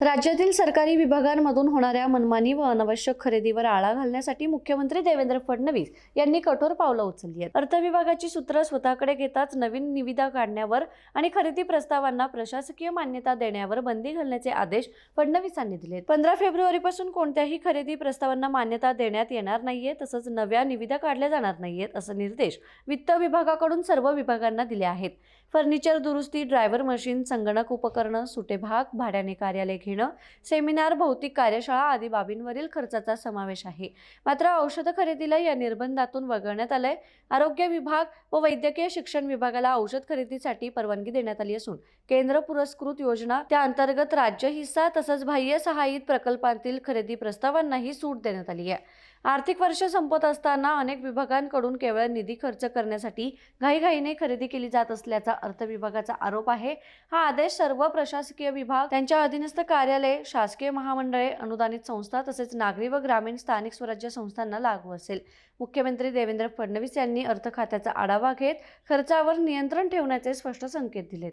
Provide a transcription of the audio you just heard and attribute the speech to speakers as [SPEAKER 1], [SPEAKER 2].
[SPEAKER 1] राज्यातील सरकारी विभागांमधून होणाऱ्या मनमानी व अनावश्यक खरेदीवर आळा घालण्यासाठी मुख्यमंत्री देवेंद्र फडणवीस यांनी कठोर पावलं उचलली आहेत। अर्थ विभागाची सूत्र स्वतःकडे घेताच नवीन निविदा काढण्यावर आणि खरेदी प्रस्तावांना प्रशासकीय मान्यता देण्यावर बंदी घालण्याचे आदेश फडणवीसांनी दिलेत। 15 फेब्रुवारीपासून कोणत्याही खरेदी प्रस्तावांना मान्यता देण्यात येणार नाहीये, तसंच नव्या निविदा काढल्या जाणार नाहीयेत, असे निर्देश वित्त विभागाकडून सर्व विभागांना दिले आहेत। फर्निचर दुरुस्ती, ड्रायव्हर मशीन, संगणक उपकरणं, सुटे भाग, भाड्याने कार्यालय घेणं, सेमिनार, भौतिक कार्यशाळा आदी बाबींवरील खर्चाचा समावेश आहे। मात्र औषध खरेदीला या निर्बंधातून वगळण्यात आलंय। आरोग्य विभाग व वैद्यकीय शिक्षण विभागाला औषध खरेदीसाठी परवानगी देण्यात आली असून केंद्र पुरस्कृत योजना त्या अंतर्गत राज्य हिस्सा तसंच बाह्य सहाय्यित प्रकल्पांतील खरेदी प्रस्तावांनाही सूट देण्यात आली आहे। आर्थिक वर्ष संपत असताना अनेक विभागांकडून केवळ निधी खर्च करण्यासाठी घाईघाईने खरेदी केली जात असल्याचा अर्थ विभागाचा आरोप आहे। हा आदेश सर्व प्रशासकीय विभाग, त्यांच्या अधीनस्थ कार्यालये, शासकीय महामंडळे, अनुदानित संस्था तसेच नागरी व ग्रामीण स्थानिक स्वराज्य संस्थांना लागू असेल। मुख्यमंत्री देवेंद्र फडणवीस यांनी अर्थ खात्याचा आढावा घेत खर्चावर नियंत्रण ठेवण्याचे स्पष्ट संकेत दिले।